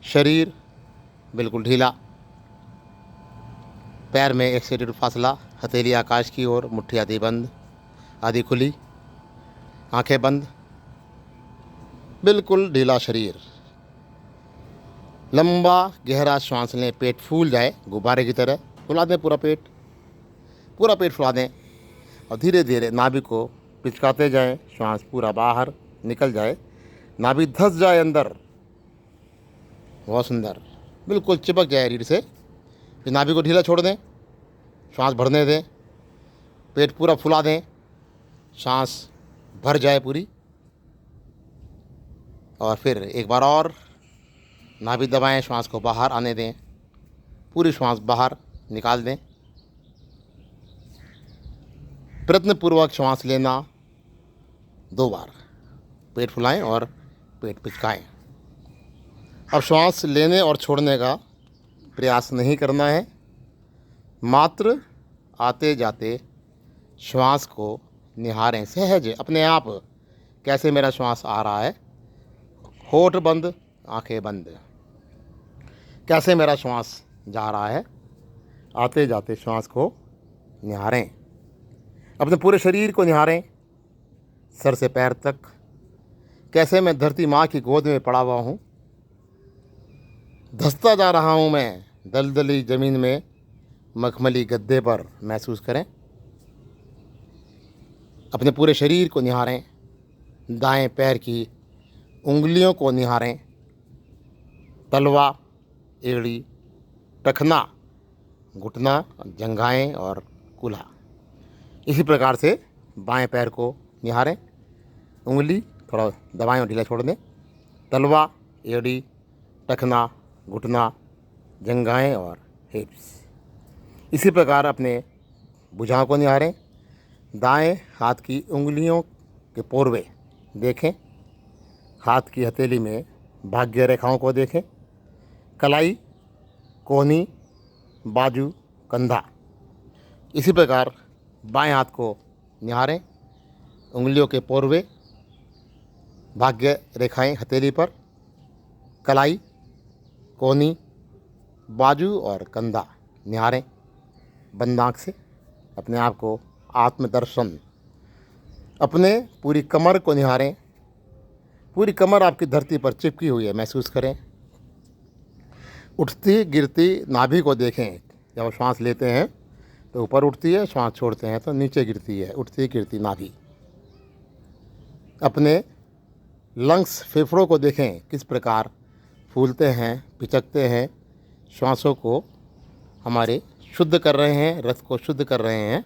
शरीर बिल्कुल ढीला, पैर में 1 सेंटीमीटर फासला, हथेली आकाश की ओर, मुट्ठी आधी बंद, आधी खुली, आंखें बंद, बिल्कुल ढीला शरीर। लंबा गहरा श्वास लें, पेट फूल जाए गुब्बारे की तरह, फुला दें पूरा पेट फुला दें और धीरे धीरे नाभि को पिचकाते जाएं, श्वास पूरा बाहर निकल जाए, नाभि धंस जाए अंदर, बहुत सुंदर, बिल्कुल चिपक जाए रीढ़ से। फिर नाभि को ढीला छोड़ दें, श्वास भरने दें, पेट पूरा फुला दें, सांस भर जाए पूरी, और फिर एक बार और नाभि दबाएं, श्वास को बाहर आने दें, पूरी श्वास बाहर निकाल दें। प्रयत्नपूर्वक श्वास लेना 2 बार, पेट फुलाएं और पेट पिचकाएं। अब श्वास लेने और छोड़ने का प्रयास नहीं करना है, मात्र आते जाते श्वास को निहारें, सहज अपने आप कैसे मेरा श्वास आ रहा है, होठ बंद आंखें बंद, कैसे मेरा श्वास जा रहा है, आते जाते श्वास को निहारें। अपने पूरे शरीर को निहारें, सर से पैर तक, कैसे मैं धरती माँ की गोद में पड़ा हुआ हूँ, धंसता जा रहा हूँ मैं दलदली ज़मीन में, मखमली गद्दे पर महसूस करें। अपने पूरे शरीर को निहारें, दाएं पैर की उंगलियों को निहारें, तलवा, एड़ी, टखना, घुटना, जंघाएं और कूल्हा। इसी प्रकार से बाएं पैर को निहारें, उंगली थोड़ा दबाएं और ढीला छोड़ दें, तलवा, एड़ी, टखना, घुटना, जंघाएं और हिप्स। इसी प्रकार अपने भुजाओं को निहारें, दाएं हाथ की उंगलियों के पोरवे देखें, हाथ की हथेली में भाग्य रेखाओं को देखें, कलाई, कोहनी, बाजू, कंधा। इसी प्रकार बाएं हाथ को निहारें, उंगलियों के पोरवे, भाग्य रेखाएं हथेली पर, कलाई, कोहनी, बाजू और कंधा निहारें। बंद आँख से अपने आप को आत्मदर्शन, अपने पूरी कमर को निहारें, पूरी कमर आपकी धरती पर चिपकी हुई है, महसूस करें। उठती गिरती नाभि को देखें, जब श्वास लेते हैं तो ऊपर उठती है, श्वास छोड़ते हैं तो नीचे गिरती है, उठती गिरती नाभि। अपने लंग्स, फेफड़ों को देखें, किस प्रकार फूलते हैं, पिचकते हैं, श्वासों को हमारे शुद्ध कर रहे हैं, रक्त को शुद्ध कर रहे हैं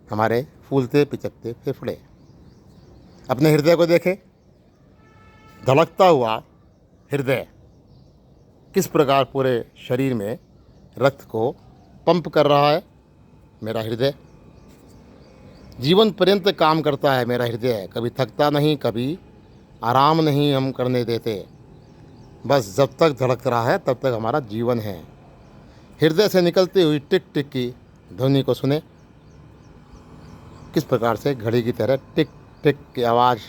हमारे फूलते पिचकते फेफड़े। अपने हृदय को देखें, धड़कता हुआ हृदय किस प्रकार पूरे शरीर में रक्त को पंप कर रहा है। मेरा हृदय जीवन पर्यंत काम करता है, मेरा हृदय कभी थकता नहीं, कभी आराम नहीं हम करने देते, बस जब तक धड़क रहा है तब तक हमारा जीवन है। हृदय से निकलती हुई टिक टिक की ध्वनि को सुने, किस प्रकार से घड़ी की तरह टिक टिक की आवाज़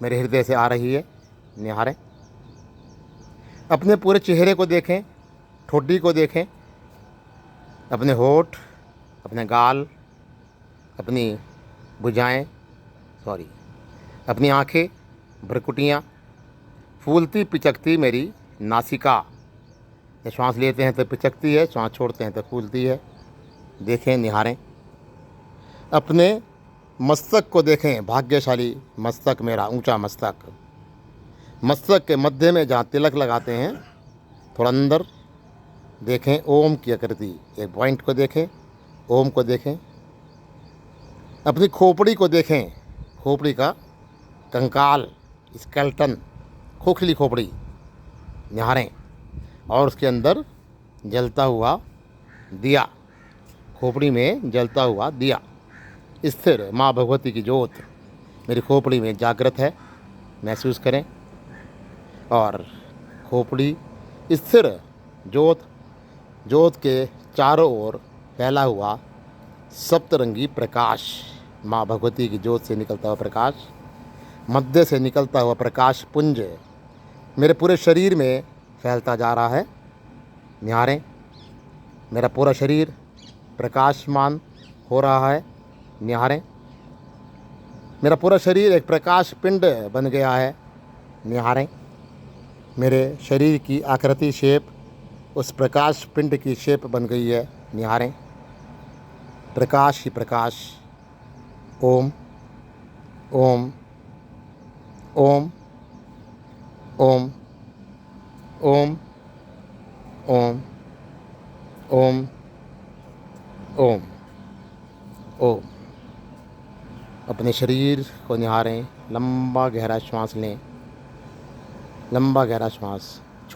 मेरे हृदय से आ रही है, निहारें। अपने पूरे चेहरे को देखें, ठोडी को देखें, अपने होठ, अपने गाल, अपनी भुजाएं, अपनी आँखें, भ्रुकुटियाँ, फूलती पिचकती मेरी नासिका, जब श्वास लेते हैं तो पिचकती है, श्वास छोड़ते हैं तो फूलती है, देखें, निहारें। अपने मस्तक को देखें, भाग्यशाली मस्तक मेरा, ऊंचा मस्तक, मस्तक के मध्य में जहाँ तिलक लगाते हैं थोड़ा अंदर देखें, ओम की आकृति, एक पॉइंट को देखें, ओम को देखें। अपनी खोपड़ी को देखें, खोपड़ी का कंकाल, स्केल्टन, खोखली खोपड़ी निहारें, और उसके अंदर जलता हुआ दिया, खोपड़ी में जलता हुआ दिया, स्थिर माँ भगवती की ज्योत मेरी खोपड़ी में जागृत है, महसूस करें। और खोपड़ी स्थिर ज्योत, ज्योत के चारों ओर फैला हुआ सप्तरंगी प्रकाश, माँ भगवती की ज्योत से निकलता हुआ प्रकाश, मध्य से निकलता हुआ प्रकाश पुंज मेरे पूरे शरीर में फैलता जा रहा है। निहारें, मेरा पूरा शरीर प्रकाशमान हो रहा है। निहारें, मेरा पूरा शरीर एक प्रकाश पिंड बन गया है। निहारें, मेरे शरीर की आकृति शेप उस प्रकाश पिंड की शेप बन गई है। निहारें, प्रकाश ही प्रकाश। ओम ओम ओम ओम ओम ओम ओम ओम ओम। अपने शरीर को निहारें, लंबा गहरा श्वास लें, लंबा गहरा श्वास।